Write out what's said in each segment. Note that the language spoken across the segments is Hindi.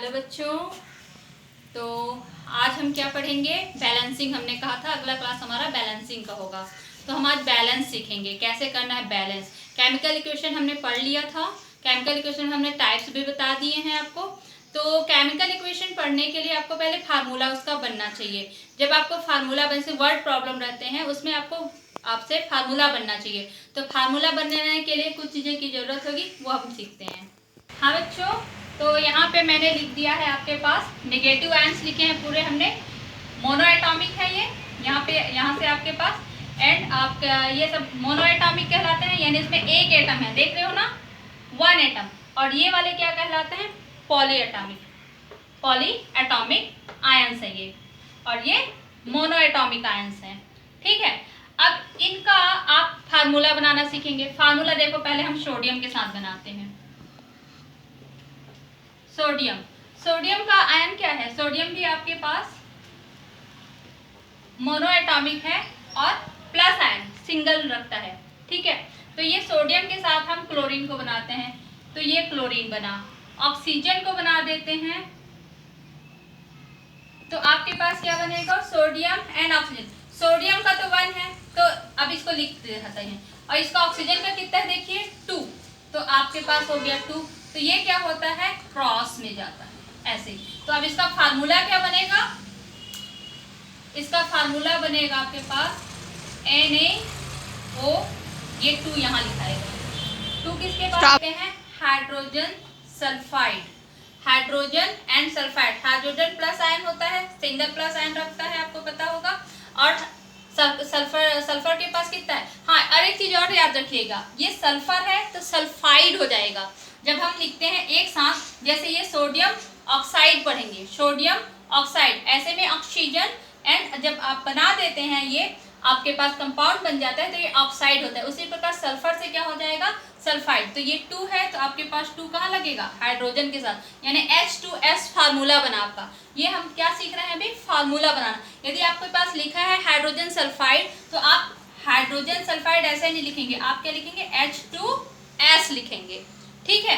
हेलो बच्चों, तो आज हम क्या पढ़ेंगे? बैलेंसिंग। हमने कहा था अगला क्लास हमारा बैलेंसिंग का होगा, तो हम आज बैलेंस सीखेंगे, कैसे करना है बैलेंस। केमिकल इक्वेशन हमने पढ़ लिया था, केमिकल इक्वेशन हमने टाइप्स भी बता दिए हैं आपको। तो केमिकल इक्वेशन पढ़ने के लिए आपको पहले फार्मूला उसका बनना चाहिए। जब आपको फार्मूला बन से वर्ड प्रॉब्लम रहते हैं उसमें आपसे फार्मूला बनना चाहिए। तो फार्मूला बनने के लिए कुछ चीज़ें की ज़रूरत होगी, वो हम सीखते हैं। हाँ बच्चों, तो यहाँ पे मैंने लिख दिया है आपके पास नेगेटिव आयंस लिखे हैं पूरे हमने। मोनो एटॉमिक है ये, यहाँ से आपके पास एंड आपका ये सब मोनो एटॉमिक कहलाते हैं, यानी इसमें एक एटम है, देख रहे हो ना, वन एटम। और ये वाले क्या कहलाते हैं? पॉली एटॉमिक आयंस है ये, और ये मोनो एटॉमिक आयंस है। ठीक है, अब इनका आप फार्मूला बनाना सीखेंगे। फार्मूला देखो, पहले हम सोडियम के साथ बनाते हैं। सोडियम का आयन क्या है? सोडियम भी आपके पास मोनो एटॉमिक है और प्लस आयन सिंगल रखता है। ठीक है, तो ये सोडियम के साथ हम क्लोरीन को बनाते हैं, तो ये क्लोरीन बना। ऑक्सीजन को बना देते हैं, तो आपके पास क्या बनेगा? Sodium and oxygen. सोडियम का तो 1 है, तो अब इसको लिख देते हैं, और इसका ऑक्सीजन का कितना है देखिए 2, तो आपके पास हो गया 2। तो ये क्या होता है? क्रॉस में जाता है ऐसे। तो अब इसका फार्मूला क्या बनेगा? इसका फार्मूला बनेगा आपके पास NaO, ये 2 यहाँ लिखाएगा। 2 किसके पास आते हैं? Hydrogen sulphide. Hydrogen and sulphide, hydrogen plus ion होता है, सिंगल प्लस आयन रखता है, आपको पता होगा। और सल्फर के पास कितना है? हाँ, और एक चीज और याद रखिएगा, ये सल्फर है तो सल्फाइड हो जाएगा जब हम लिखते हैं एक साथ। जैसे ये सोडियम ऑक्साइड पढ़ेंगे, सोडियम ऑक्साइड, ऐसे में ऑक्सीजन एंड जब आप बना देते हैं ये आपके पास कंपाउंड बन जाता है, तो ये ऑक्साइड होता है। उसी प्रकार सल्फर से क्या हो जाएगा? सल्फाइड। तो ये 2 है, तो आपके पास 2 कहाँ लगेगा? हाइड्रोजन के साथ, यानी H2S फार्मूला बना आपका। ये हम क्या सीख रहे हैं अभी? फार्मूला बनाना। यदि आपके पास लिखा है हाइड्रोजन सल्फाइड, तो आप हाइड्रोजन सल्फाइड ऐसे नहीं लिखेंगे, आप क्या लिखेंगे? H2S लिखेंगे। ठीक है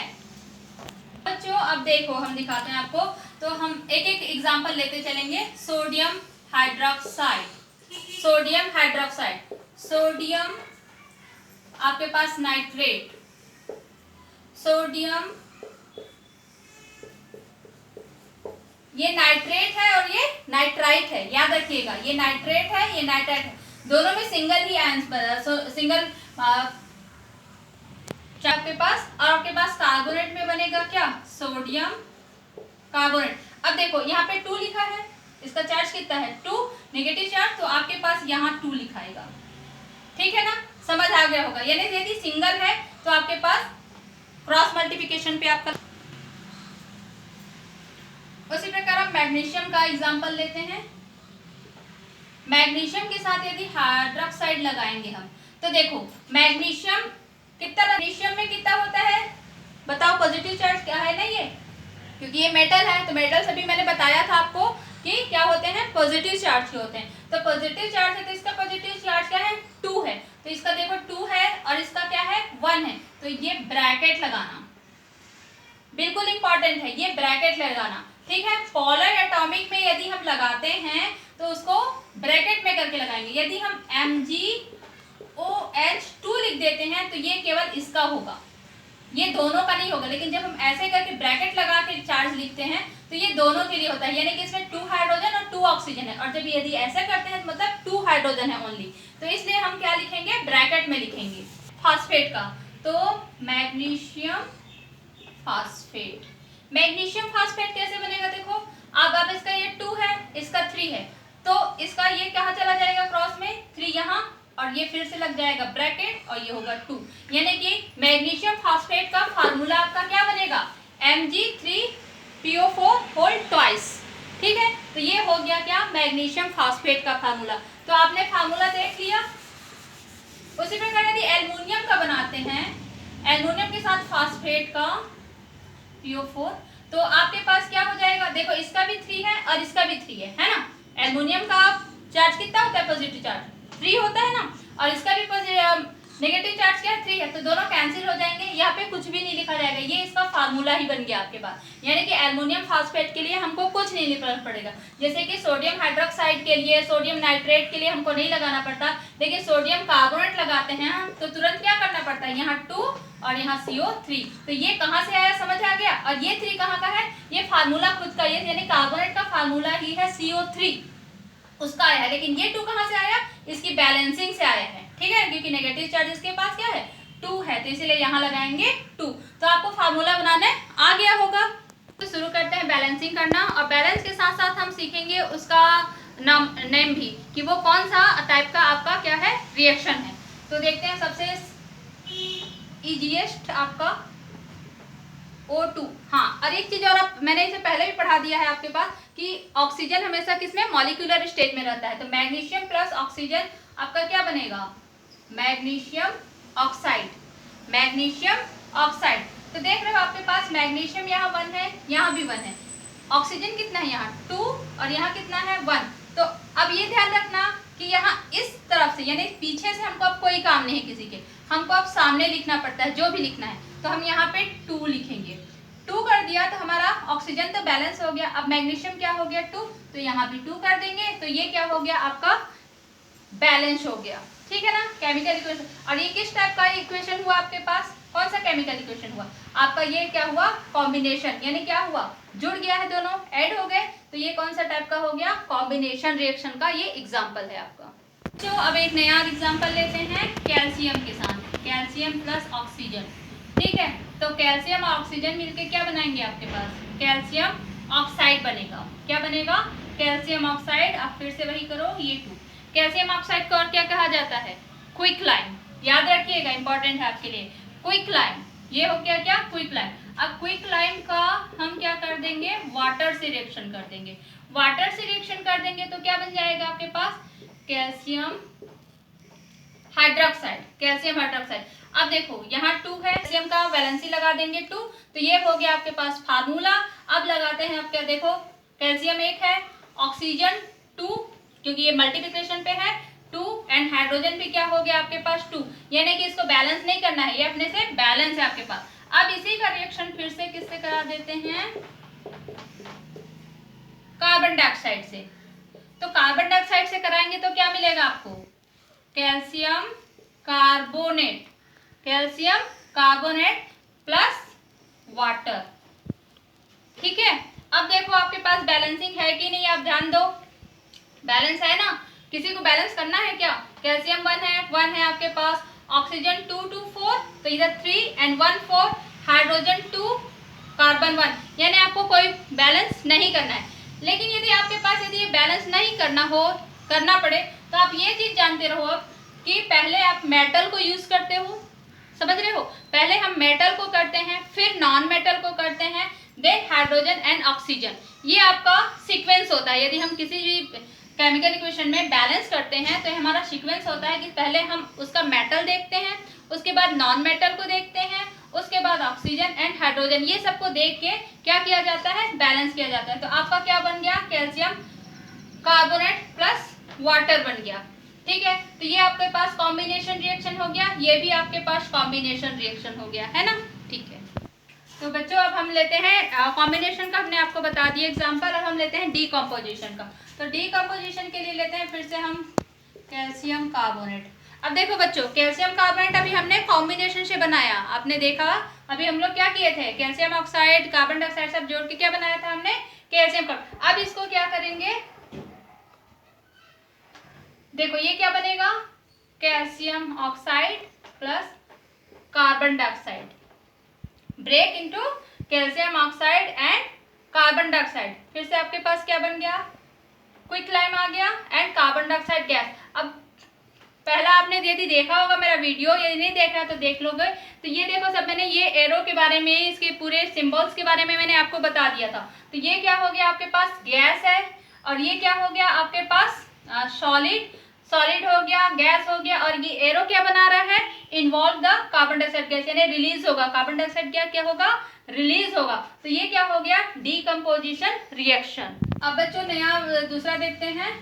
बच्चों, अब देखो हम दिखाते हैं आपको। तो हम एक एक एग्जाम्पल लेते चलेंगे। Sodium hydroxide, sodium hydroxide, sodium आपके पास नाइट्रेट, सोडियम, ये नाइट्रेट है और ये नाइट्राइट है, याद रखिएगा। ये नाइट्रेट है, ये नाइट्राइट है, दोनों में सिंगल ही आयंस सिंगल आपके पास। और आपके पास कार्बोनेट में बनेगा क्या? Sodium carbonate. अब देखो यहाँ पे 2 लिखा है, इसका चार्ज कितना है? 2 नेगेटिव चार्ज, तो आपके पास यहाँ 2 लिखाएगा। ठीक है ना, समझ आ गया होगा। यानी यदि सिंगल है तो आपके पास क्रॉस मल्टीप्लिकेशन पे आपका। उसी प्रकार हम मैग्नीशियम का एग्जांपल लेते हैं। मैग्नीशियम के साथ यदि हाइड्रोक्साइड लगाएंगे हम, तो देखो मैग्नीशियम मैग्नीशियम में कितना होता है? बताओ, पॉजिटिव चार्ज क्या है ना ये, क्योंकि ये मेटल है, तो मेटल सभी मैंने बताया था आपको कि क्या होते हैं? पॉजिटिव चार्ज के होते हैं। तो पॉजिटिव चार्ज है, तो इसका पॉजिटिव चार्ज क्या है? 2 है, तो इसका देखो 2 है और इसका क्या है? 1 है, तो ये ब्रैकेट लगाना बिल्कुल इंपॉर्टेंट है, ये ब्रैकेट लगाना। ठीक है, पोलर एटॉमिक में यदि हम लगाते हैं तो उसको ब्रैकेट में करके लगाएंगे। यदि हम MgOH2 लिख देते हैं तो ये केवल इसका होगा, ये दोनों का नहीं होगा। लेकिन जब हम ऐसे करके ब्रैकेट लगा के चार्ज लिखते हैं तो ये दोनों के लिए होता है, यानी कि इसमें 2 हाइड्रोजन और 2 ऑक्सीजन है। और जब यदि ऐसे करते हैं तो मतलब 2 हाइड्रोजन है ओनली, तो इसलिए हम क्या लिखेंगे? ब्रैकेट में लिखेंगे फास्फेट का। तो मैग्नीशियम फास्फेट, मैग्नीशियम फास्फेट कैसे बनेगा? देखो अब इसका ये 2 है, इसका 3 है, तो इसका ये कहाँ चला जाएगा? क्रॉस में 3 यहाँ, और ये फिर से लग जाएगा ब्रैकेट, और ये होगा 2। यानी कि मैग्नीशियम फास्फेट का फार्मूला आपका क्या बनेगा? Mg3PO4 whole twice. ठीक है, तो ये हो गया क्या? मैग्नीशियम फास्फेट का फार्मूला। तो आपने फार्मूला देख लिया। उसी प्रकार यदि एल्युमिनियम का बनाते हैं, एल्युमिनियम के साथ फास्फेट का PO4, तो आपके पास क्या हो जाएगा? देखो इसका भी 3 है और इसका भी 3 है ना। एल्युमिनियम का चार्ज कितना होता है? पॉजिटिव चार्ज 3 होता है ना, और इसका भी नेगेटिव चार्ज क्या है 3 है, तो दोनों कैंसिल हो जाएंगे, यहाँ पे कुछ भी नहीं लिखा जाएगा, ये इसका फार्मूला ही बन गया आपके पास। यानी कि एल्युमिनियम फास्फेट के लिए हमको कुछ नहीं लिखना पड़ेगा, जैसे कि सोडियम हाइड्रोक्साइड के लिए, सोडियम नाइट्रेट के लिए हमको नहीं लगाना पड़ता, लेकिन सोडियम कार्बोनेट लगाते हैं हम तो तुरंत क्या करना पड़ता है, यहाँ 2 और यहाँ CO3। तो ये कहाँ से आया समझ आ गया, और ये 3 कहाँ का है, ये फार्मूला खुद का, ये यानी कार्बोनेट का फार्मूला ही है CO3 उसका आया है। लेकिन ये 2 कहाँ से आया, इसकी बैलेंसिंग से आया है, ठीक है, क्योंकि नेगेटिव चार्ज इसके पास क्या है 2 है, तो इसीलिए यहाँ लगाएंगे 2। तो आपको फार्मूला बनाने आ गया होगा। तो शुरू करते हैं बैलेंसिंग करना, और बैलेंस के साथ साथ हम सीखेंगे उसका नेम भी कि वो कौन सा टाइप का आपका क्या है रिएक्शन है। तो देखते हैं सबसे इजीएस्ट आपका O2। हाँ, और एक चीज और मैंने इसे पहले भी पढ़ा दिया है आपके पास कि ऑक्सीजन हमेशा किसमें मॉलिक्यूलर स्टेज में रहता है, तो मैग्नीशियम प्लस ऑक्सीजन आपका क्या बनेगा, मैग्नीशियम ऑक्साइड, मैग्नीशियम ऑक्साइड। तो देख रहे हो आपके पास मैग्नीशियम यहाँ 1 है, यहाँ भी 1 है, ऑक्सीजन कितना है यहाँ 2 और यहाँ कितना है 1। तो अब ये ध्यान रखना कि यहाँ इस तरफ से यानी पीछे से हमको अब कोई काम नहीं है किसी के, हमको अब सामने लिखना पड़ता है जो भी लिखना है। तो हम यहाँ पे 2 लिखेंगे, 2 कर दिया तो हमारा ऑक्सीजन तो बैलेंस हो गया। अब मैग्नीशियम क्या हो गया 2, तो यहाँ भी 2 कर देंगे, तो ये क्या हो गया आपका बैलेंस हो गया, ठीक है ना, केमिकल इक्वेशन। और ये किस टाइप का इक्वेशन हुआ आपके पास, कौन सा केमिकल इक्वेशन हुआ आपका, ये क्या हुआ कॉम्बिनेशन, यानी क्या हुआ जुड़ गया है, दोनों ऐड हो गए, तो ये कौन सा टाइप का हो गया कॉम्बिनेशन रिएक्शन का ये एग्जांपल है आपका। तो अब एक नया एग्जांपल लेते हैं कैल्शियम के साथ, कैल्शियम प्लस ऑक्सीजन, ठीक है। तो कैल्शियम और ऑक्सीजन मिलके क्या बनाएंगे आपके पास, कैल्शियम ऑक्साइड बनेगा, क्या बनेगा कैल्शियम ऑक्साइड। अब फिर से वही करो, ये 2 कैल्शियम ऑक्साइड को और क्या कहा जाता है, क्विकलाइन, याद रखिएगा इंपॉर्टेंट है आपके लिए, क्विकलाइन, ये हो गया क्या क्विकलाइन। अब क्विकलाइन का हम क्या कर देंगे, वाटर से रिएक्शन कर देंगे, वाटर से रिएक्शन कर देंगे तो क्या बन जाएगा आपके पास कैल्शियम हाइड्रोक्साइड, कैल्शियम हाइड्रोक्साइड। अब देखो यहाँ 2 है, कैल्शियम का वैलेंसी लगा देंगे 2, तो ये हो गया आपके पास फार्मूला। अब लगाते हैं, अब क्या देखो कैल्शियम 1 है, ऑक्सीजन 2 क्योंकि ये मल्टीप्लिकेशन पे है 2, एंड हाइड्रोजन भी क्या हो गया आपके पास 2, यानी कि इसको बैलेंस नहीं करना है, ये अपने से बैलेंस है आपके पास। अब इसी का रिएक्शन फिर से किससे करा देते हैं, कार्बन डाइऑक्साइड से। तो कार्बन डाइऑक्साइड से कराएंगे तो क्या मिलेगा आपको, calcium carbonate, calcium carbonate plus water, ठीक है। अब देखो आपके पास बैलेंसिंग है कि नहीं, आप ध्यान दो, बैलेंस है ना, किसी को बैलेंस करना है क्या, कैल्शियम 1 है आपके पास, ऑक्सीजन 2 2 4, तो इधर 3 एंड 1 4, हाइड्रोजन 2 कार्बन 1, यानी आपको कोई बैलेंस नहीं करना है। लेकिन यदि आपके पास यदि ये बैलेंस नहीं करना पड़े तो आप ये चीज जानते रहो कि पहले आप मेटल को यूज करते हो, समझ रहे हो, पहले हम मेटल को करते हैं फिर नॉन मेटल को करते हैं, देन हाइड्रोजन एंड ऑक्सीजन, ये आपका सीक्वेंस होता है। यदि हम किसी भी केमिकल इक्वेशन में बैलेंस करते हैं तो हमारा सीक्वेंस होता है कि पहले हम उसका मेटल देखते हैं, उसके बाद नॉन मेटल को देखते हैं, उसके बाद ऑक्सीजन एंड हाइड्रोजन, ये सबको देख के क्या किया जाता है, बैलेंस किया जाता है। तो आपका क्या बन गया, कैल्शियम कार्बोनेट प्लस वाटर बन गया, ठीक है। तो ये आपके पास कॉम्बिनेशन रिएक्शन हो गया, ये भी आपके पास कॉम्बिनेशन रिएक्शन हो गया, है ना, ठीक है। तो बच्चों अब हम लेते हैं कॉम्बिनेशन का, हमने आपको बता दिया एग्जांपल, अब हम लेते हैं डीकम्पोजिशन का। तो डीकम्पोजिशन के लिए लेते हैं फिर से हम कैल्शियम कार्बोनेट। अब देखो बच्चों, कैल्शियम कार्बोनेट अभी हमने कॉम्बिनेशन से बनाया, आपने देखा अभी हम लोग क्या किए थे, कैल्शियम ऑक्साइड कार्बन डाइऑक्साइड सब जोड़ के क्या बनाया था हमने, कैल्शियम कार्बोनेट। अब इसको क्या करेंगे, देखो ये क्या बनेगा, calcium oxide plus carbon dioxide, break into calcium oxide and carbon dioxide, फिर से आपके पास क्या बन गया, क्विकलाइन आ गया एंड कार्बन डाइऑक्साइड गैस। अब पहला आपने यदि देखा होगा मेरा वीडियो, यदि नहीं देखा तो देख लोगे, तो ये देखो सब मैंने ये एरो के बारे में, इसके पूरे सिंबल्स के बारे में मैंने आपको बता दिया था। तो ये क्या हो गया आपके पास गैस है, और ये क्या हो गया आपके पास सॉलिड हो गया, गैस हो गया, और ये एरो क्या बना रहा है, involve the carbon dioxide gas, यानी रिलीज होगा कार्बन डाइऑक्साइड, क्या होगा रिलीज होगा। तो ये क्या हो गया, डीकम्पोजिशन रिएक्शन। अब बच्चों नया दूसरा देखते हैं,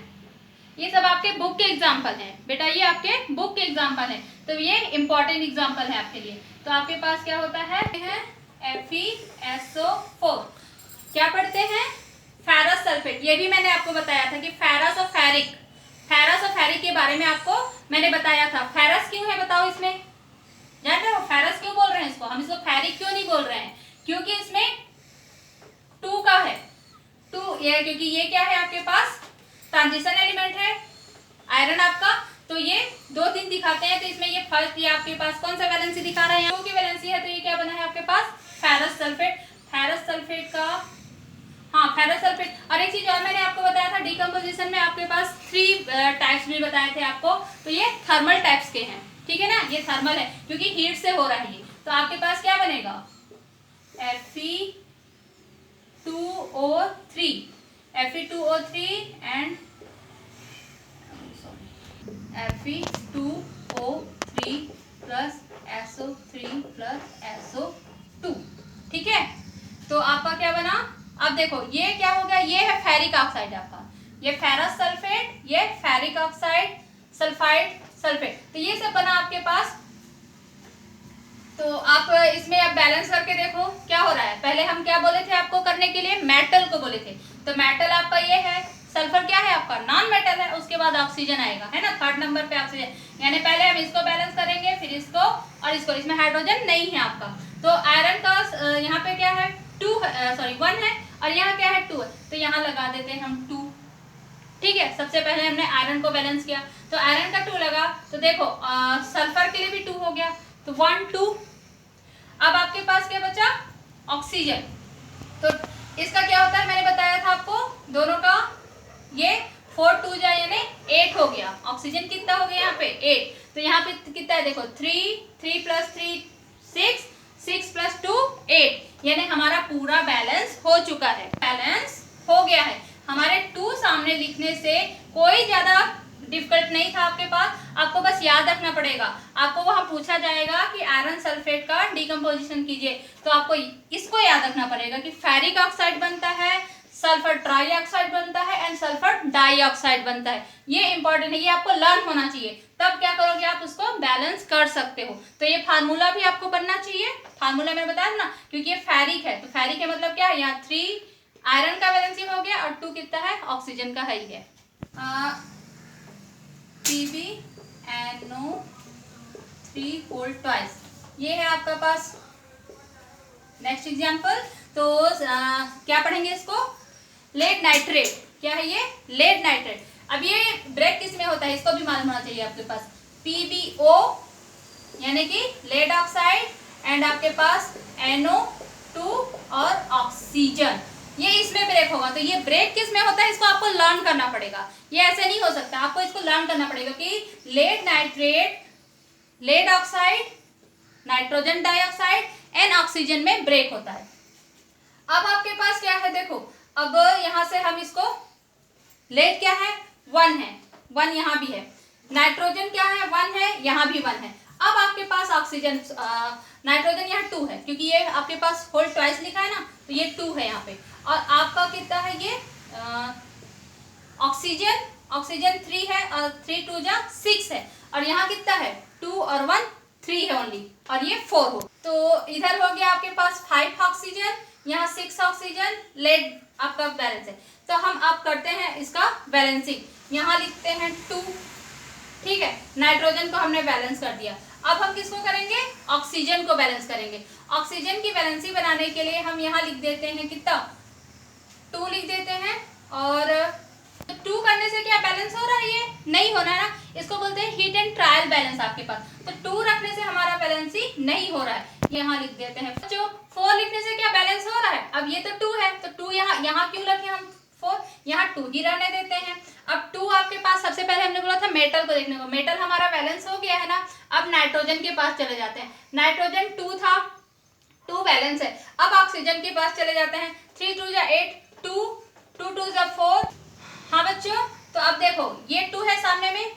ये सब आपके बुक के एग्जाम्पल हैं बेटा, ये आपके बुक के एग्जाम्पल हैं, तो ये इंपॉर्टेंट एग्जाम्पल है आपके लिए। तो आपके पास क्या होता है FeSO4। क्या पढ़ते हैं? Ferrous sulphate. ये भी मैंने आपको बताया था कि फेरस और फेरिक के बारे में आपको मैंने बताया था। फेरस क्यों है बताओ इसमें, जान रहे हो फेरस क्यों बोल रहे हैं इसको, हम इसको फेरिक क्यों नहीं बोल रहे हैं? क्योंकि इसमें 2 का है, 2 ये, क्योंकि ये क्या है आपके पास ट्रांजिशन एलिमेंट है आयरन आपका, तो ये 2-3 दिखाते हैं, तो इसमें ये फर्स्ट ये आपके पास कौन सा वैलेंसी दिखा रहा है? 2 की वैलेंसी है, तो ये क्या बना है आपके पास फेरस सल्फेट। फेरस सल्फेट का, हाँ फेरस सल्फेट। और एक चीज और मैंने आपको बताया था, डिकम्पोजिशन में आपके पास 3 टाइप्स भी बताए थे आपको, तो ये थर्मल टाइप्स के हैं, ठीक है ना, ये थर्मल है क्योंकि हीट से हो रहा है ये। तो आपके पास क्या बनेगा Fe2O3 and Fe2O3 plus SO3 plus SO2, ठीक है। तो आपका क्या बना? अब देखो ये क्या हो गया, ये है फेरिक ऑक्साइड आपका, ये फेरस सल्फेट, ये फेरिक ऑक्साइड, सल्फाइड, सल्फेट, तो ये सब बना आपके पास। तो आप इसमें अब बैलेंस करके देखो क्या हो रहा है। पहले हम क्या बोले थे आपको करने के लिए? मेटल को बोले थे, तो मेटल आपका ये है, सल्फर क्या है आपका नॉन मेटल है, उसके बाद ऑक्सीजन आएगा, है ना, 3rd नंबर पे ऑक्सीजन, यानी पहले हम इसको बैलेंस करेंगे फिर इसको और इसको, इसमें हाइड्रोजन नहीं है आपका। तो आयरन का यहाँ पे क्या है 1 है और यहाँ क्या है 2 है, तो यहाँ लगा देते हैं हम 2, ठीक है। सबसे पहले हमने आयरन को बैलेंस किया, तो आयरन का 2 लगा, तो देखो सल्फर के लिए भी 2 हो गया, तो 1 2। अब आपके पास क्या बचा? ऑक्सीजन। तो इसका क्या होता है मैंने बताया था आपको, दोनों का ये 4 2 जा यानी 8 हो गया। ऑक्सीजन कितना हो गया यहाँ पे 8, तो यहाँ पे कितना है देखो 3 + 3 6 6 + 2 8, यानी हमारा पूरा बैलेंस हो चुका है, बैलेंस हो गया है। हमारे 2 सामने लिखने से कोई ज्यादा डिफिकल्ट नहीं था आपके पास, आपको बस याद रखना पड़ेगा। आपको वहां पूछा जाएगा कि आयरन सल्फेट का डिकम्पोजिशन कीजिए, तो आपको इसको याद रखना पड़ेगा कि फेरिक ऑक्साइड बनता है, सल्फर ट्राईऑक्साइड बनता है एंड सल्फर डाइऑक्साइड बनता है। ये इंपॉर्टेंट है, ये आपको लर्न होना चाहिए, तब क्या करोगे आप उसको बैलेंस कर सकते हो। तो ये फार्मूला भी आपको बनना चाहिए, फार्मूला मैंने बताया ना, क्योंकि ये फेरिक है, तो फेरिक है मतलब क्या है, यहाँ 3 आयरन का वैलेंसी हो गया और 2 कितना है ऑक्सीजन का है ही है। PbNO3 होल ट्वाइस, ये है आपका पास। नेक्स्ट एग्जांपल, तो क्या पढ़ेंगे इसको? Lead nitrate. क्या है ये? Lead nitrate. अब ये ब्रेक किस में होता है इसको भी मालूम होना चाहिए आपके पास। PbO यानी कि लेड ऑक्साइड एंड आपके पास NO2 और ऑक्सीजन, ये इसमें ब्रेक होगा। तो ये ब्रेक किस में होता है इसको आपको लर्न करना पड़ेगा, ये ऐसे नहीं हो सकता, आपको इसको लर्न करना पड़ेगा कि lead nitrate, lead oxide, nitrogen dioxide and oxygen में ब्रेक होता है। अब आपके पास क्या है देखो, अब यहां से हम इसको, लेड क्या है 1 है, 1 यहाँ भी है, नाइट्रोजन क्या है 1 है, यहाँ भी 1 है। अब आपके पास ऑक्सीजन, नाइट्रोजन यहाँ 2 है क्योंकि ये आपके पास होल ट्वाइस लिखा है ना, तो ये 2 है यहाँ पे। और आपका कितना है ये ऑक्सीजन, ऑक्सीजन 3 है और 3 2 जा 6 है, और यहाँ कितना है 2 और 1 3 है ओनली, और ये 4 हो। तो इधर हो गया आपके पास 5 ऑक्सीजन, यहाँ 6 ऑक्सीजन, लेड आपका बैलेंस है। तो हम अब करते हैं इसका बैलेंसिंग, यहाँ लिखते हैं 2, ठीक है। नाइट्रोजन को हमने बैलेंस कर दिया, अब हम किसको करेंगे? ऑक्सीजन को बैलेंस करेंगे। ऑक्सीजन की बैलेंसी बनाने के लिए हम यहाँ लिख देते हैं कितना 2 लिख देते हैं, और 2 करने से क्या बैलेंस हो रहा है? ये नहीं होना है ना, इसको बोलते हैं हीट एंड ट्रायल बैलेंस आपके पास। तो 2 रखने से हमारा बैलेंसी नहीं हो रहा है, यहाँ लिख देते हैं। जो 4 लिखने से क्या बैलेंस हो रहा है? अब ये तो 2 है, तो 2 यहाँ क्यों रखे हम 4, यहाँ 2 ही रहने देते हैं। अब 2 आपके पास, सबसे पहले हमने बोला था मेटल को देखने को, मेटल हमारा बैलेंस हो गया है ना। अब नाइट्रोजन के पास चले जाते हैं, नाइट्रोजन 2 था, 2 बैलेंस है। अब ऑक्सीजन के पास चले जाते हैं, 3 2 जा 8, 2 2 2 जा 4। हाँ बच्चों, तो अब देखो ये 2 है सामने में,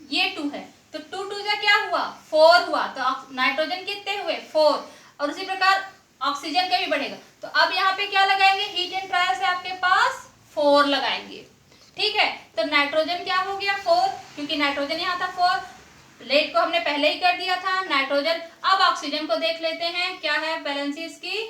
ये 2 है, तो 2 2 जा क्या हुआ 4 हुआ, तो नाइट्रोजन कितने हुए 4, और उसी प्रकार ऑक्सीजन का भी बढ़ेगा। तो अब यहाँ पे क्या लगाएंगे? हीट एंड ट्रायल से आपके पास 4 लगाएंगे, ठीक है। तो नाइट्रोजन क्या हो गया 4, क्योंकि नाइट्रोजन यहाँ था 4, लेट को हमने पहले ही कर दिया था नाइट्रोजन। अब ऑक्सीजन को देख लेते हैं क्या है बैलेंस इसकी।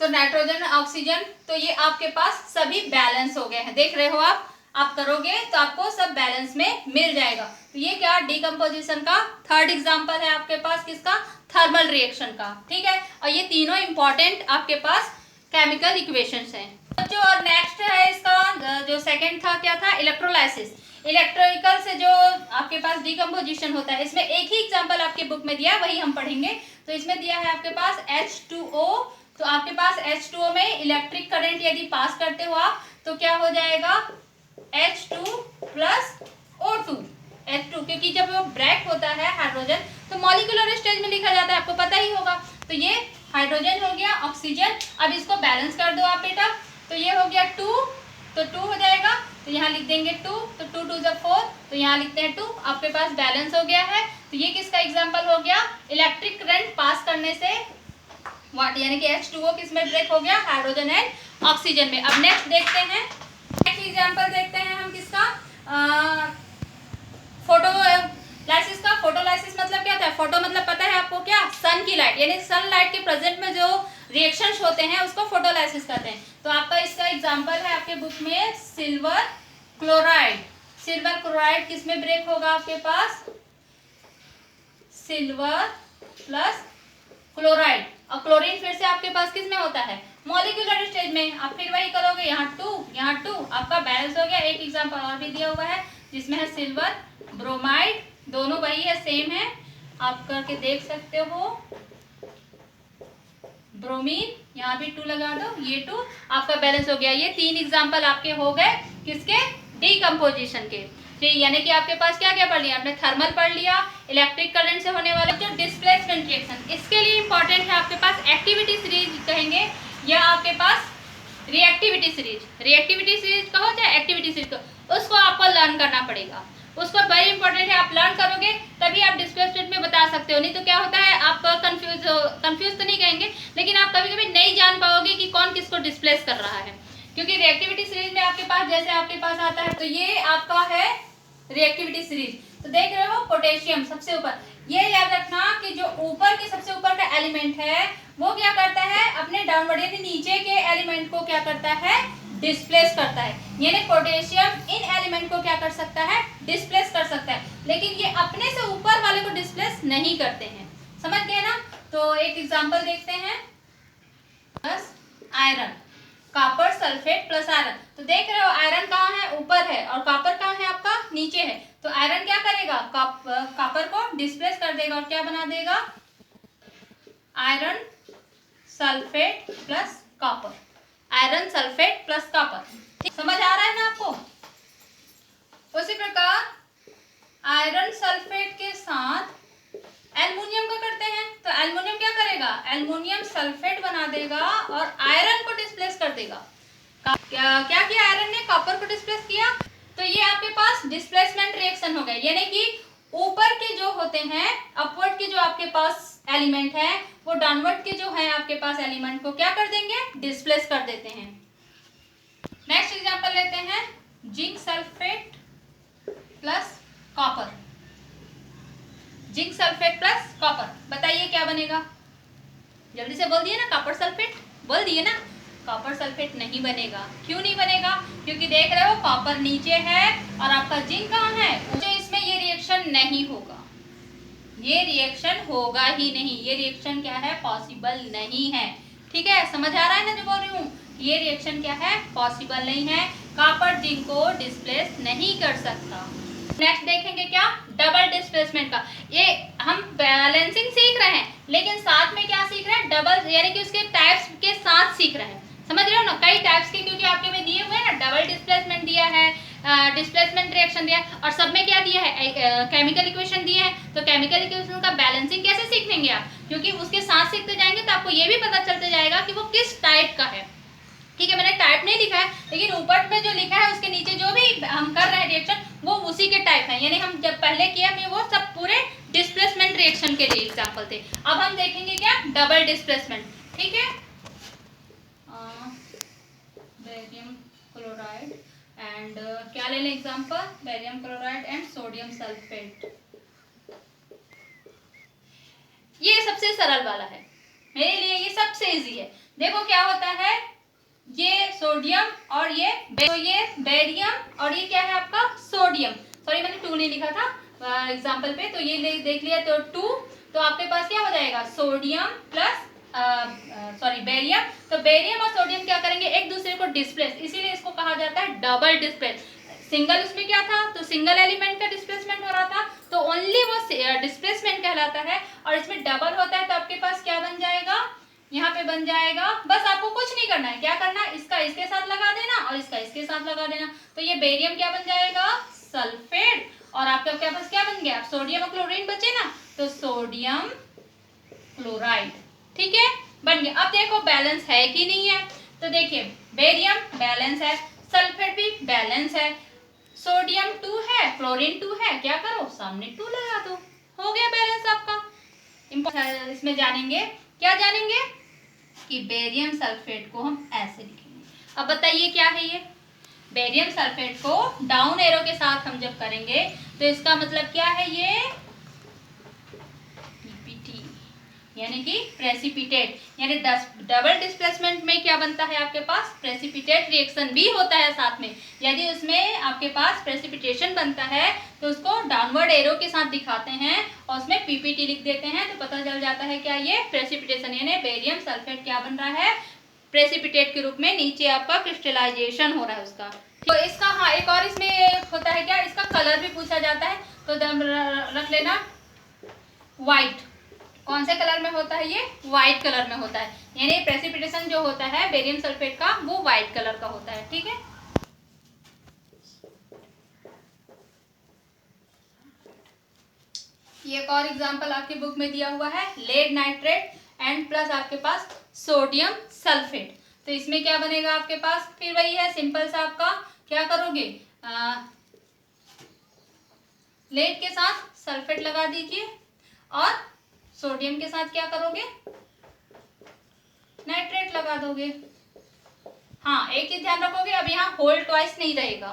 तो नाइट्रोजन ऑक्सीजन, तो ये आपके पास सभी बैलेंस हो गए हैं, देख रहे हो आप करोगे तो आपको सब बैलेंस में मिल जाएगा। तो ये क्या डिकम्पोजिशन का थर्ड एग्जांपल है आपके पास, किसका, थर्मल रिएक्शन का, ठीक है। और ये तीनों इंपॉर्टेंट आपके पास केमिकल इक्वेशंस हैं। जो और नेक्स्ट है इसका जो सेकंड था क्या था, इलेक्ट्रोलाइसिस। इलेक्ट्रिकल से जो आपके पास डिकम्पोजिशन होता है, इसमें एक ही एग्जांपल आपकी बुक में दिया है, वही हम पढ़ेंगे। तो इसमें दिया है आपके पास H2O, तो आपके पास H2O में इलेक्ट्रिक करंट यदि पास करते हो आप तो क्या हो जाएगा H2 प्लस O2, H2, क्योंकि जब वो ब्रेक होता है हाइड्रोजन तो मॉलिक्यूलर स्टेज में लिखा जाता है, आपको पता ही होगा। तो ये हाइड्रोजन हो गया, ऑक्सीजन। अब इसको बैलेंस कर दो आप बेटा, तो ये हो गया 2, तो 2 हो जाएगा, तो यहाँ लिख देंगे 2, तो 2 2 4, तो यहाँ लिखते हैं 2, आपके पास बैलेंस हो गया है। तो ये किसका एग्जाम्पल हो गया, इलेक्ट्रिक करंट पास करने से वाट, यानी कि H2O किस में ब्रेक हो गया, हाइड्रोजन एंड ऑक्सीजन में। अब नेक्स्ट देखते हैं, नेक्स्ट एग्जाम्पल देखते हैं हम किसका, फोटोलाइसिस का। फोटोलाइसिस मतलब क्या था, फोटो मतलब पता है आपको क्या, सन की लाइट, यानी सनलाइट के प्रेजेंट में जो रिएक्शंस होते हैं उसको फोटोलाइसिस कहते हैं। तो आपका इसका एग्जांपल है आपके बुक में सिल्वर क्लोराइड। सिल्वर क्लोराइड किस में ब्रेक होगा आपके पास, सिल्वर प्लस क्लोराइड, और क्लोरीन फिर से आपके पास किस में होता है, मॉलिक्यूलर स्टेज में। आप फिर वही करोगे, यहाँ 2, आपका बैलेंस हो गया। एक एग्जांपल और भी दिया हुआ है जिसमें है सिल्वर ब्रोमाइड, दोनों वही है, सेम है, आप करके देख सकते हो। ब्रोमीन, यहाँ भी 2 लगा दो, ये 2, आपका बैलेंस हो गया। ये 3 एग्जांपल आपके हो गए किसके, डिकम्पोजिशन के। यानी कि आपके पास क्या क्या पढ़ लिया आपने, थर्मल पढ़ लिया, इलेक्ट्रिक करंट से होने वाला जो डिस्प्लेसमेंट रिएक्शन, इसके लिए इंपॉर्टेंट है आपके पास एक्टिविटी सीरीज कहेंगे, या आपके पास रिएक्टिविटी सीरीज। रिएक्टिविटी सीरीज कहो चाहे एक्टिविटी सीरीज कहो, उसको आपको लर्न करना पड़ेगा, उसको वेरी इंपॉर्टेंट है। आप लर्न करोगे तभी आप डिस्प्लेसमेंट में बता सकते हो, नहीं तो क्या होता है आप कंफ्यूज तो नहीं कहेंगे, लेकिन आप कभी कभी नहीं जान पाओगे कि कौन किसको डिस्प्लेस कर रहा है। क्योंकि रिएक्टिविटी सीरीज में आपके पास जैसे आपके पास आता है, तो ये आपका है रिएक्टिविटी सीरीज। तो देख रहे हो पोटेशियम सबसे ऊपर, ये याद रखना कि जो ऊपर के सबसे ऊपर का एलिमेंट है वो क्या करता है, अपने डाउनवर्ड यानी नीचे के एलिमेंट को क्या करता है, डिस्प्लेस करता है। यानी पोटेशियम इन एलिमेंट को क्या कर सकता है, डिस्प्लेस कर सकता है, लेकिन ये अपने से ऊपर वाले को डिस्प्लेस नहीं करते हैं, समझ गए ना। तो एक एग्जांपल देखते हैं, plus iron, copper sulphate plus iron. तो देख रहे हो आयरन कहाँ है, ऊपर है, और कॉपर कहाँ है आपका, नीचे है। तो आयरन क्या करेगा, कॉपर को डिस्प्लेस कर देगा और क्या बना देगा, iron sulphate plus copper, iron sulphate plus copper. समझ आ रहा है ना आपको। उसी प्रकार आयरन सल्फेट के साथ एल्युमिनियम का करते हैं, तो एल्युमिनियम क्या करेगा, एल्युमिनियम सल्फेट बना देगा और आयरन को डिस्प्लेस कर देगा। क्या किया आयरन ने, कॉपर को डिस्प्लेस किया। तो ये आपके पास डिस्प्लेसमेंट रिएक्शन हो गया, यानी कि ऊपर के जो होते हैं, अपवर्ड के जो आपके पास एलिमेंट है, वो डाउनवर्ड के जो है आपके पास एलिमेंट को क्या कर देंगे, डिस्प्लेस कर देते हैं। नेक्स्ट एग्जांपल लेते हैं, zinc sulphate plus copper, zinc sulphate plus copper, बताइए क्या बनेगा, जल्दी से बोल दिए ना, कॉपर सल्फेट बोल दिए ना। कॉपर सल्फेट नहीं बनेगा, क्यों नहीं बनेगा, क्योंकि देख रहे हो कॉपर नीचे है और आपका जिंक कहाँ है, तो इसमें ये रिएक्शन नहीं होगा, ये रिएक्शन होगा ही नहीं, ये रिएक्शन क्या है, पॉसिबल नहीं है। ठीक है, समझ आ रहा है ना जो बोल रही हूँ, ये रिएक्शन क्या है, पॉसिबल नहीं है, कॉपर जिंक को डिस्प्लेस नहीं कर सकता। नेक्स्ट देखेंगे क्या, डबल डिस्प्लेसमेंट का। ये हम बैलेंसिंग सीख रहे हैं, लेकिन साथ में क्या सीख रहे हैं, डबल, यानी कि उसके टाइप्स के साथ सीख रहे हैं, समझ रहे हो ना, कई टाइप्स के, क्योंकि आपके में दिए हुए हैं ना, डबल डिस्प्लेसमेंट दिया है, डिस्प्लेसमेंट रिएक्शन दिया है, और सब में क्या दिया है, केमिकल इक्वेशन दिए हैं। तो केमिकल इक्वेशन का बैलेंसिंग कैसे सीखेंगे आप, क्योंकि उसके साथ सीखते जाएंगे तो आपको ये भी पता चलते जाएगा कि वो किस टाइप का है। ठीक है, मैंने टाइप नहीं लिखा है, लेकिन ऊपर में जो लिखा है उसके नीचे जो भी हम कर रहे हैं रिएक्शन वो उसी के टाइप है, यानी हम जब पहले किया में वो सब पूरे डिस्प्लेसमेंट रिएक्शन के लिए एग्जांपल थे। अब हम देखेंगे क्या, डबल डिस्प्लेसमेंट। ठीक है, बेरियम क्लोराइड क्लोराइड एंड क्या ले लें example, barium chloride and sodium sulphate. ये सबसे सरल वाला है मेरे लिए, ये सबसे इजी है। देखो क्या होता है, ये सोडियम और तो ये बेरियम और ये क्या है आपका सोडियम, सॉरी मैंने 2 नहीं लिखा था एग्जांपल पे, तो ये देख लिया तो 2, तो आपके पास क्या हो जाएगा सोडियम प्लस बेरियम। तो बेरियम और सोडियम क्या करेंगे, एक दूसरे को डिस्प्लेस, इसीलिए इसको कहा जाता है डबल डिस्प्लेस। सिंगल उसमें क्या था, तो सिंगल एलिमेंट का डिस्प्लेसमेंट हो रहा था, तो ओनली वो डिस्प्लेसमेंट कहलाता है। और इसमें डबल होता है तो आपके पास क्या बन जाएगा, यहाँ पे बन जाएगा, बस आपको कुछ नहीं करना है, क्या करना है, इसका इसके साथ लगा देना और इसका इसके साथ लगा देना, तो ये बेरियम क्या बन जाएगा सल्फेट, और आपके क्या पास क्या बन गया, सोडियम और क्लोरीन बचे ना, तो सोडियम क्लोराइड। ठीक है, बन गया। अब देखो बैलेंस है कि नहीं है, तो देखिए बेरियम बैलेंस है, सल्फेट भी बैलेंस है, सोडियम 2 है, क्लोरीन 2 है, क्या करो सामने 2 लगा दो, हो गया बैलेंस आपका। इसमें जानेंगे, क्या जानेंगे कि बेरियम सल्फेट को हम ऐसे लिखेंगे। अब बताइए क्या है ये, बेरियम सल्फेट को डाउन एरो के साथ हम जब करेंगे तो इसका मतलब क्या है, ये पीपीटी यानी कि प्रेसिपिटेट, यानी डबल डिस्प्लेसमेंट में क्या बनता है आपके पास, प्रेसिपिटेट रिएक्शन भी होता है साथ में। यदि उसमें आपके पास प्रेसिपिटेशन बनता है तो उसको डाउनवर्ड एरो के साथ दिखाते हैं और उसमें पीपीटी लिख देते हैं, तो पता चल जाता है क्या ये प्रेसिपिटेशन, यानी बेरियम सल्फेट क्या बन रहा है, प्रेसिपिटेट के रूप में नीचे आपका क्रिस्टलाइजेशन हो रहा है उसका। तो इसका हाँ एक और इसमें होता है क्या, इसका कलर भी पूछा जाता है, तो रख लेना व्हाइट। कौन से कलर में होता है, ये व्हाइट कलर में होता है, यानी प्रेसिपिटेशन जो होता है बेरियम सल्फेट का वो व्हाइट कलर का होता है। ठीक है, ये एक और एग्जांपल आपकी बुक में दिया हुआ है, लेड नाइट्रेट एंड प्लस आपके पास सोडियम सल्फेट। तो इसमें क्या बनेगा आपके पास, फिर वही है सिंपल सा, आपका क्या करोगे, लेड के साथ सल्फेट लगा दीजिए और सोडियम के साथ क्या करोगे, नाइट्रेट लगा दोगे। हाँ एक चीज ध्यान रखोगे, अब यहाँ होल ट्वाइस नहीं रहेगा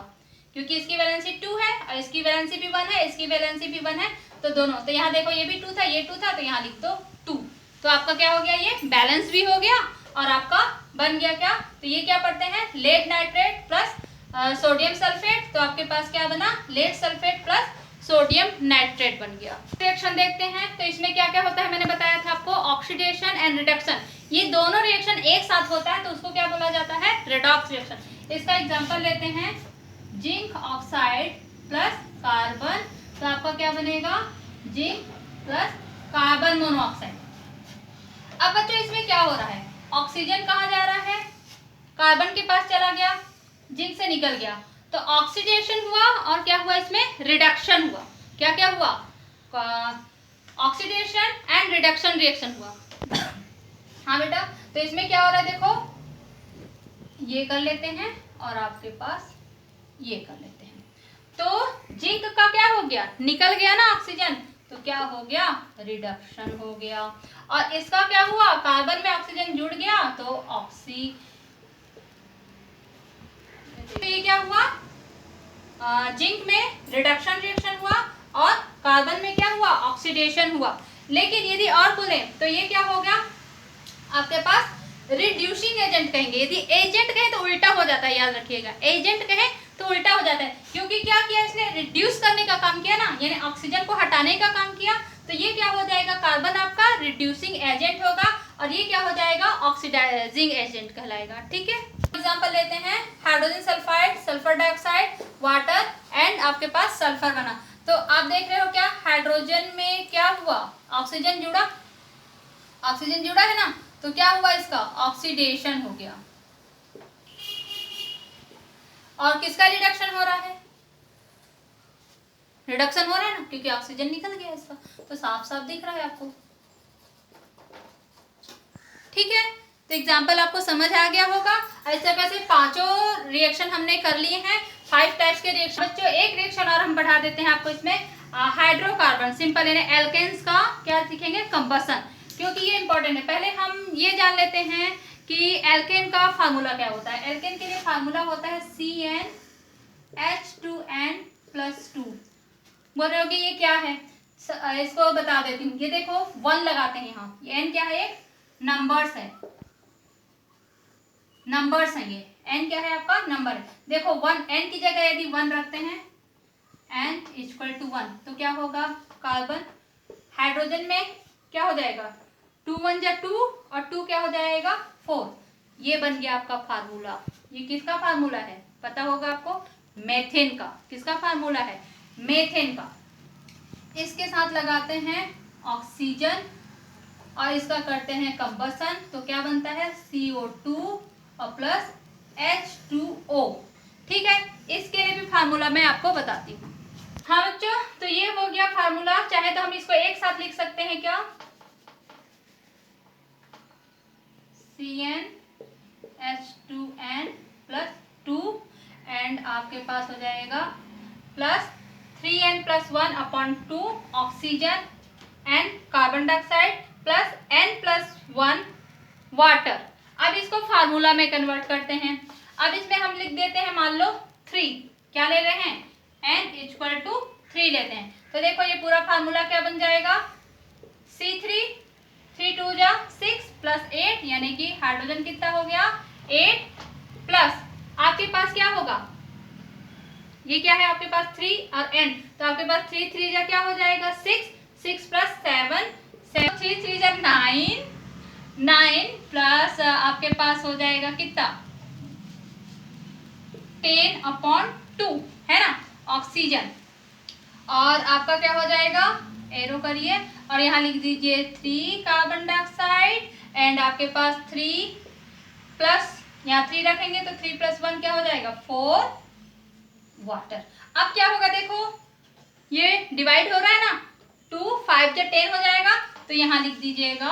क्योंकि इसकी वैलेंसी 2 है और इसकी वैलेंसी भी 1 है, इसकी वैलेंसी भी 1 है, तो दोनों, तो यहाँ देखो ये भी 2 था, ये 2 था, तो यहाँ लिख दो 2, तो आपका क्या हो गया, ये बैलेंस भी हो गया और आपका बन गया क्या, तो ये क्या पढ़ते हैं, lead nitrate plus sodium sulphate, तो आपके पास क्या बना, lead sulphate plus sodium nitrate बन गया। रिएक्शन देखते हैं, तो इसमें क्या क्या होता है, मैंने बताया था आपको ऑक्सीडेशन एंड रिडक्शन, ये दोनों रिएक्शन एक साथ होता है तो उसको क्या बोला जाता है, रेडॉक्स रिएक्शन। इसका एग्जांपल लेते हैं, जिंक ऑक्साइड प्लस कार्बन, तो आपका क्या बनेगा, जिंक प्लस कार्बन मोनोऑक्साइड। अब बच्चों इसमें क्या हो रहा है, ऑक्सीजन कहाँ जा रहा है, कार्बन के पास चला गया, जिंक से निकल गया, तो ऑक्सीडेशन हुआ और क्या हुआ, इसमें रिडक्शन हुआ। क्या क्या हुआ, ऑक्सीडेशन एंड रिडक्शन रिएक्शन हुआ। हाँ बेटा, तो इसमें क्या हो रहा है, देखो ये कर लेते हैं और आपके पास ये कर लेते हैं, तो जिंक का क्या हो गया, निकल गया ना ऑक्सीजन, तो क्या हो गया, रिडक्शन हो गया। और इसका क्या हुआ, कार्बन में ऑक्सीजन जुड़ गया तो ऑक्सी, तो ये क्या हुआ, जिंक में रिडक्शन रिएक्शन हुआ और कार्बन में क्या हुआ, ऑक्सीडेशन हुआ। लेकिन यदि और बोले तो ये क्या हो गया आपके पास, रिड्यूसिंग एजेंट कहेंगे। यदि एजेंट कहे तो उल्टा हो जाता है, याद रखिएगा, एजेंट कहे तो उल्टा हो जाता है, क्योंकि क्या किया इसने, रिड्यूस करने का काम किया ना, यानी ऑक्सीजन को हटाने का काम किया, तो ये क्या हो जाएगा, कार्बन आपका रिड्यूसिंग एजेंट होगा और ये क्या हो जाएगा, ऑक्सीडाइजिंग एजेंट कहलाएगा। ठीक है, एग्जांपल लेते हैं, hydrogen sulphide, sulphur dioxide, water and आपके पास सल्फर बना। तो आप देख रहे हो क्या, हाइड्रोजन में क्या हुआ, ऑक्सीजन जुड़ा, ऑक्सीजन जुड़ा है ना, तो क्या हुआ, इसका ऑक्सीडेशन हो गया। और किसका रिडक्शन हो रहा है, रिडक्शन हो रहा है ना, क्योंकि ऑक्सीजन निकल गया इसका, तो साफ साफ दिख रहा है आपको। ठीक है, तो एग्जाम्पल आपको समझ आ गया होगा। इस तरह से पांचों रिएक्शन हमने कर लिए हैं, 5 टाइप्स के रिएक्शन। बच्चों एक रिएक्शन और हम बढ़ा देते हैं आपको इसमें, हाइड्रोकार्बन सिंपल, यानी एल्केन्स का क्या सीखेंगे, कंबसन, क्योंकि ये इंपॉर्टेंट है। पहले हम ये जान लेते हैं कि एल्केन का फार्मूला क्या होता है। एल्केन के लिए फार्मूला होता है CnH2n+2। बोल रहे हो कि ये क्या है, इसको बता देती हूँ। ये देखो 1 लगाते हैं यहाँ, ये n क्या है, नंबर्स है, नंबर्स हैं ये। n क्या है आपका, नंबर है। देखो 1, n की जगह यदि 1 रखते हैं, n = 1, तो क्या होगा, कार्बन हाइड्रोजन में क्या हो जाएगा, 2 1 जा 2 और 2 क्या हो जाएगा 4। ये बन गया आपका फार्मूला। ये किसका फार्मूला है, पता होगा आपको, मेथेन का। किसका फार्मूला है, मेथेन का। इसके साथ लगाते हैं ऑक्सीजन और इसका करते हैं कंबसन, तो क्या बनता है, CO2 और प्लस H2O। ठीक है, इसके लिए भी फार्मूला मैं आपको बताती हूँ। हाँ बच्चों, तो ये हो गया फार्मूला। चाहे तो हम इसको एक साथ लिख सकते हैं क्या, CnH2n+2 एंड आपके पास हो जाएगा plus 3n+1/2 oxygen and carbon dioxide plus n+1 water. अब इसको फार्मूला में कन्वर्ट करते हैं। अब इसमें हम लिख देते हैं, मान लो 3, क्या ले रहे हैं, n = 3 लेते हैं। तो देखो ये पूरा फार्मूला क्या बन जाएगा, C3 3 2 जा 6 प्लस 8, यानी कि हाइड्रोजन कितना हो गया 8, प्लस आपके पास क्या होगा, ये क्या है आपके पास 3 और n, तो आपके पास 3 3 जा क्या हो जाएगा 6, 6 प्लस 7 7 3 3 जा 9 9 प्लस आपके पास हो जाएगा कितना 10/2 है ना ऑक्सीजन। और आपका क्या हो जाएगा, एरो करिए और यहाँ लिख दीजिए 3 कार्बन डाइऑक्साइड एंड आपके पास 3 प्लस यहाँ 3 रखेंगे तो 3 + 1 क्या हो जाएगा 4 वाटर। अब क्या होगा, देखो ये डिवाइड हो रहा है ना, 2 5 जा 10 हो जाएगा, तो यहाँ लिख दीजिएगा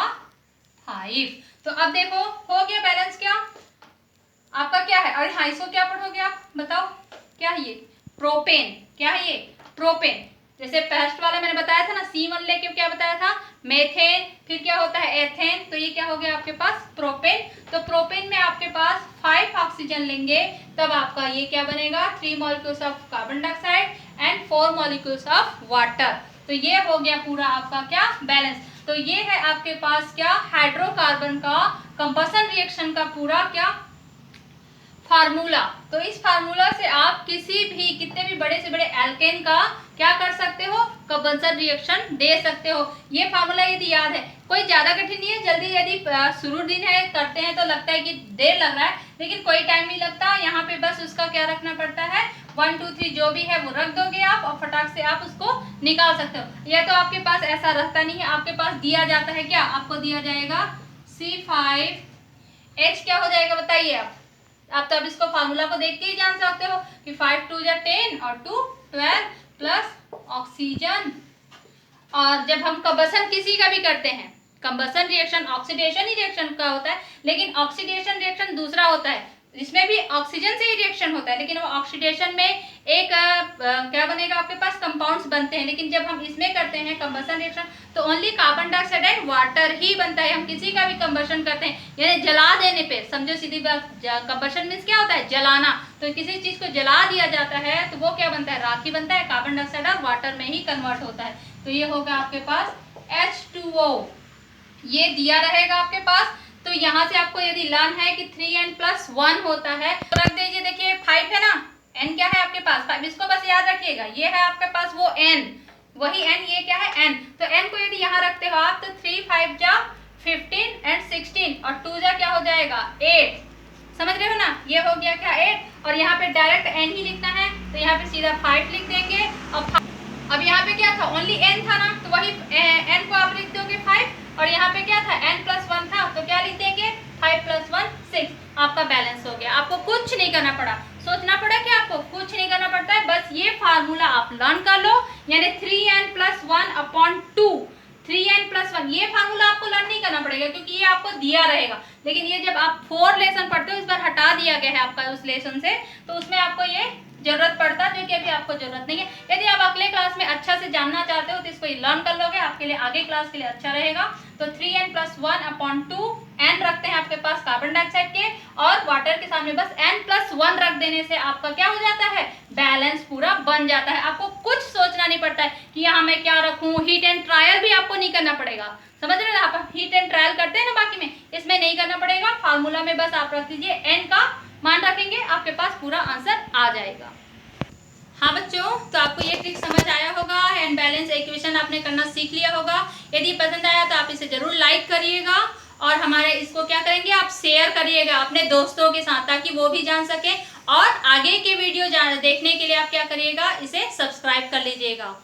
5। तो अब देखो हो गया बैलेंस, क्या आपका क्या है, और हाँ इसको क्या पढ़ोगे आप बताओ, क्या है ये, प्रोपेन। क्या है ये, प्रोपेन। जैसे फर्स्ट वाला मैंने बताया था ना, C1 लेके क्या बताया था, मेथेन, फिर क्या होता है एथेन, तो ये क्या हो गया आपके पास प्रोपेन। तो प्रोपेन में आपके पास 5 ऑक्सीजन लेंगे, तब आपका ये क्या बनेगा, 3 molecules of carbon dioxide and 4 molecules of water. तो ये हो गया पूरा आपका क्या बैलेंस। तो ये है आपके पास क्या, हाइड्रोकार्बन का कंबसन रिएक्शन का पूरा क्या फार्मूला। तो इस फार्मूला से आप किसी भी कितने भी बड़े से बड़े एल्केन का क्या कर सकते हो, कंबसन रिएक्शन दे सकते हो। ये फार्मूला यदि याद है, कोई ज्यादा कठिन नहीं है, जल्दी यदि शुरू दिन है करते हैं तो लगता है कि देर लग रहा है, लेकिन कोई टाइम नहीं लगता। यहाँ पे बस उसका क्या रखना पड़ता है, 1 2 3 जो भी है वो रख दोगे आप और फटाक से आप उसको निकाल सकते हो। यह तो आपके पास ऐसा रहता नहीं है, आपके पास दिया जाता है, क्या आपको दिया जाएगा C5H क्या हो जाएगा बताइए आप तो अब इसको फार्मूला को देख के ही जान सकते हो कि 5 2 जा 10 और 2 12 प्लस ऑक्सीजन। और जब हम कंबसन किसी का भी करते हैं, कंबसन रिएक्शन ऑक्सीडेशन ही रिएक्शन का होता है, लेकिन ऑक्सीडेशन रिएक्शन दूसरा होता है, इसमें भी ऑक्सीजन से ही रिएक्शन होता है, लेकिन वो ऑक्सीडेशन में एक क्या बनेगा आपके पास, कंपाउंड्स बनते हैं। लेकिन जब हम इसमें करते हैं कंबसन रिएक्शन, तो only carbon dioxide and water ही बनता है। हम किसी का भी कंबसन करते हैं, यानी जला देने पे, समझो सीधी बात, कंबसन मीन्स क्या होता है, जलाना। तो किसी चीज को जला दिया जाता है तो वो क्या बनता है, राखी बनता है, कार्बन डाइऑक्साइड और वाटर में ही कन्वर्ट होता है। तो ये होगा आपके पास H2O, ये दिया रहेगा आपके पास। तो यहाँ से आपको यदि लर्न है कि 3n+1 होता है, तो रख दीजिए। देखिए 5 है ना, n क्या है आपके पास 5, इसको बस याद रखिएगा, ये है आपके पास वो n, वही n, ये क्या है n। तो n को यदि यहाँ रखते हो आप, तो 3 5 जा 15 एंड 16 और 2 जा क्या हो जाएगा 8, समझ रहे हो ना, ये हो गया क्या 8। और यहाँ पे डायरेक्ट n ही लिखना है, तो यहाँ पे सीधा 5 लिख देंगे। अब यहाँ पे क्या था, ओनली n था ना, तो वही n को आप लिख दोगे 5, और यहाँ पे क्या था n+1 था, तो क्या लिख देंगे 5 + 1 6। आपका बैलेंस हो गया, आपको कुछ नहीं करना पड़ा, सोचना पड़ा कि आपको कुछ नहीं करना पड़ता है, बस ये फार्मूला आप लर्न कर लो, यानी 3n+1/2, 3n+1, ये फार्मूला आपको लर्न नहीं करना पड़ेगा क्योंकि ये आपको दिया रहेगा। लेकिन ये जब आप 4 लेसन पढ़ते हो, इस बार हटा दिया गया है आपका उस लेसन से, तो उसमें आपको ये जरूरत पड़ता, जो कि अभी आपको जरूरत नहीं है। यदि आप अगले क्लास में अच्छा से जानना चाहते हो तो इसको लर्न कर लोगे, आपके लिए आगे क्लास के लिए अच्छा रहेगा। तो 3n + 1/2 n रखते हैं आपके पास कार्बन डाइऑक्साइड के, और वाटर के सामने बस n + 1 रख देने से आपका क्या हो जाता है, बैलेंस पूरा बन जाता है। आपको कुछ सोचना नहीं पड़ता है कि यहाँ मैं क्या रखूँ, हीट एंड ट्रायल भी आपको नहीं करना पड़ेगा। समझ रहे हैं, आप हीट एंड ट्रायल करते हैं ना बाकी में, इसमें नहीं करना पड़ेगा। फार्मूला में बस आप रख दीजिए, n का मान रखेंगे, आपके पास पूरा आंसर आ जाएगा। हाँ बच्चों, तो आपको ये ट्रिक समझ आया होगा, एंड बैलेंस इक्वेशन आपने करना सीख लिया होगा। यदि पसंद आया तो आप इसे जरूर लाइक करिएगा, और हमारे इसको क्या करेंगे, आप शेयर करिएगा अपने दोस्तों के साथ, ताकि वो भी जान सकें। और आगे के वीडियो देखने के लिए आप क्या करिएगा, इसे सब्सक्राइब कर लीजिएगा।